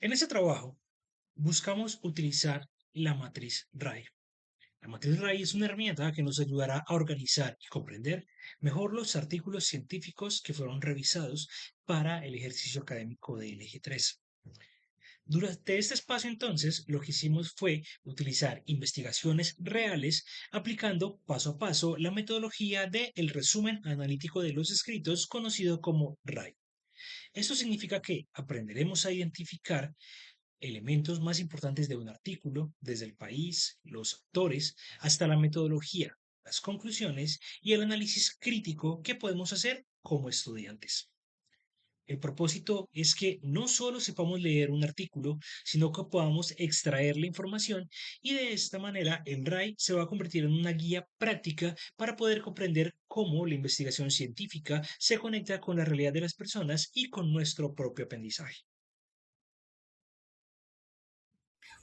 En ese trabajo buscamos utilizar la matriz RAI. La matriz RAI es una herramienta que nos ayudará a organizar y comprender mejor los artículos científicos que fueron revisados para el ejercicio académico del eje 3. Durante este espacio entonces, lo que hicimos fue utilizar investigaciones reales aplicando paso a paso la metodología del resumen analítico de los escritos conocido como RAI. Esto significa que aprenderemos a identificar elementos más importantes de un artículo, desde el país, los autores, hasta la metodología, las conclusiones y el análisis crítico que podemos hacer como estudiantes. El propósito es que no solo sepamos leer un artículo, sino que podamos extraer la información y de esta manera el RAI se va a convertir en una guía práctica para poder comprender cómo la investigación científica se conecta con la realidad de las personas y con nuestro propio aprendizaje.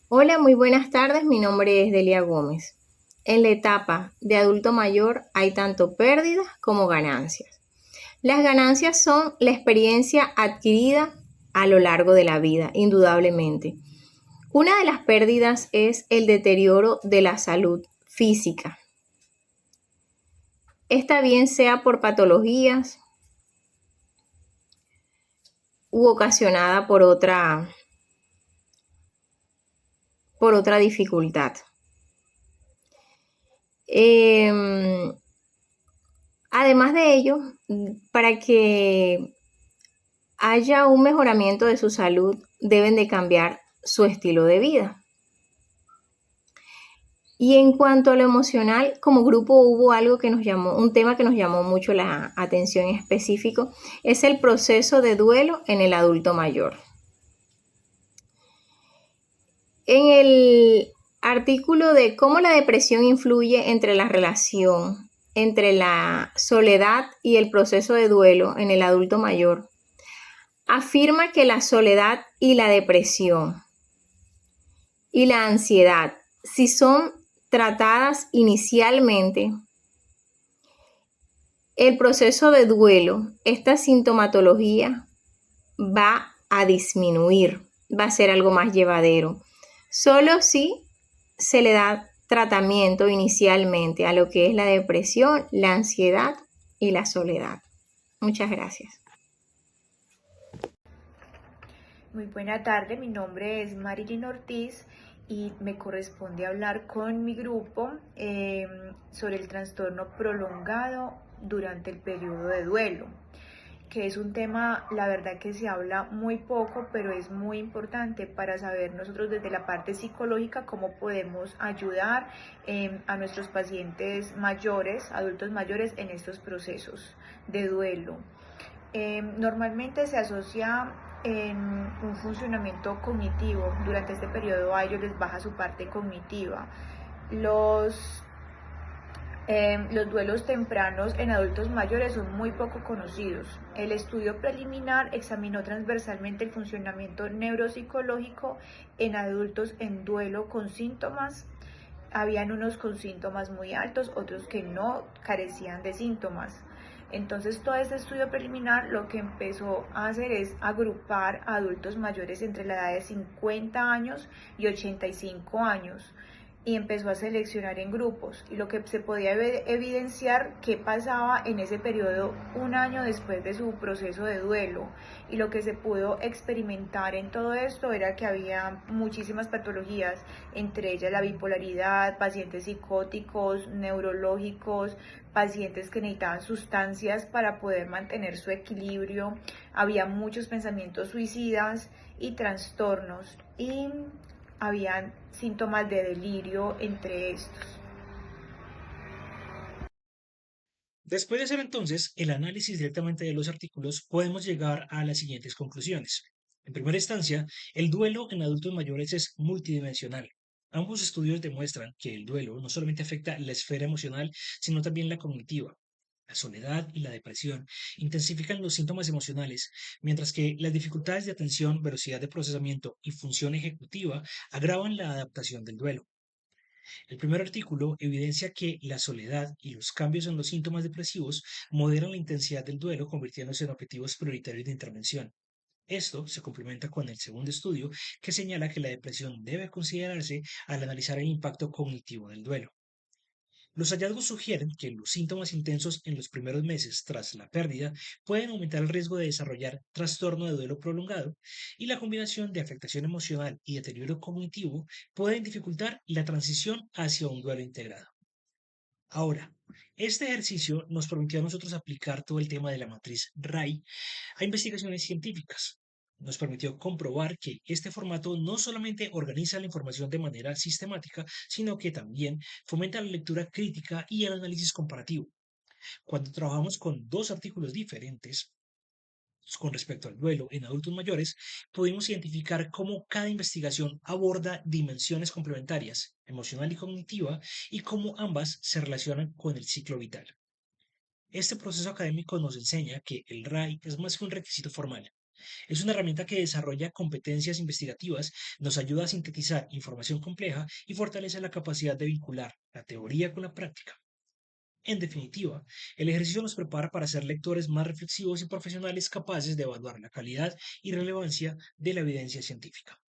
Hola, muy buenas tardes. Mi nombre es Delia Gómez. En la etapa de adulto mayor hay tanto pérdidas como ganancias. Las ganancias son la experiencia adquirida a lo largo de la vida, indudablemente. Una de las pérdidas es el deterioro de la salud física. Esta bien sea por patologías u ocasionada por otra dificultad. Eh, Además de ello, para que haya un mejoramiento de su salud, deben de cambiar su estilo de vida. Y en cuanto a lo emocional, como grupo hubo algo que nos llamó, un tema que nos llamó mucho la atención en específico, es el proceso de duelo en el adulto mayor. En el artículo de cómo la depresión influye entre la relación entre la soledad y el proceso de duelo en el adulto mayor, afirma que la soledad y la depresión y la ansiedad, si son tratadas inicialmente, el proceso de duelo, esta sintomatología va a disminuir, va a ser algo más llevadero. Solo si se le da tratamiento inicialmente a lo que es la depresión, la ansiedad y la soledad. Muchas gracias. Muy buena tarde, mi nombre es Marilyn Ortiz y me corresponde hablar con mi grupo sobre el trastorno prolongado durante el periodo de duelo, que es un tema, la verdad que se habla muy poco, pero es muy importante para saber nosotros desde la parte psicológica cómo podemos ayudar a nuestros pacientes mayores, adultos mayores en estos procesos de duelo. Normalmente se asocia en un funcionamiento cognitivo. Durante este periodo a ellos les baja su parte cognitiva. Los duelos tempranos en adultos mayores son muy poco conocidos. El estudio preliminar examinó transversalmente el funcionamiento neuropsicológico en adultos en duelo con síntomas. Habían unos con síntomas muy altos, otros que no carecían de síntomas. Entonces todo este estudio preliminar lo que empezó a hacer es agrupar a adultos mayores entre la edad de 50 años y 85 años y empezó a seleccionar en grupos y lo que se podía evidenciar qué pasaba en ese periodo un año después de su proceso de duelo, y lo que se pudo experimentar en todo esto era que había muchísimas patologías, entre ellas la bipolaridad, pacientes psicóticos, neurológicos, pacientes que necesitaban sustancias para poder mantener su equilibrio, había muchos pensamientos suicidas y trastornos, y habían síntomas de delirio entre estos. Después de hacer entonces el análisis directamente de los artículos, podemos llegar a las siguientes conclusiones. En primera instancia, el duelo en adultos mayores es multidimensional. Ambos estudios demuestran que el duelo no solamente afecta la esfera emocional, sino también la cognitiva. La soledad y la depresión intensifican los síntomas emocionales, mientras que las dificultades de atención, velocidad de procesamiento y función ejecutiva agravan la adaptación del duelo. El primer artículo evidencia que la soledad y los cambios en los síntomas depresivos moderan la intensidad del duelo, convirtiéndose en objetivos prioritarios de intervención. Esto se complementa con el segundo estudio que señala que la depresión debe considerarse al analizar el impacto cognitivo del duelo. Los hallazgos sugieren que los síntomas intensos en los primeros meses tras la pérdida pueden aumentar el riesgo de desarrollar trastorno de duelo prolongado y la combinación de afectación emocional y deterioro cognitivo pueden dificultar la transición hacia un duelo integrado. Ahora, este ejercicio nos permitió a nosotros aplicar todo el tema de la matriz RAI a investigaciones científicas. Nos permitió comprobar que este formato no solamente organiza la información de manera sistemática, sino que también fomenta la lectura crítica y el análisis comparativo. Cuando trabajamos con dos artículos diferentes con respecto al duelo en adultos mayores, pudimos identificar cómo cada investigación aborda dimensiones complementarias, emocional y cognitiva, y cómo ambas se relacionan con el ciclo vital. Este proceso académico nos enseña que el RAI es más que un requisito formal. Es una herramienta que desarrolla competencias investigativas, nos ayuda a sintetizar información compleja y fortalece la capacidad de vincular la teoría con la práctica. En definitiva, el ejercicio nos prepara para ser lectores más reflexivos y profesionales capaces de evaluar la calidad y relevancia de la evidencia científica.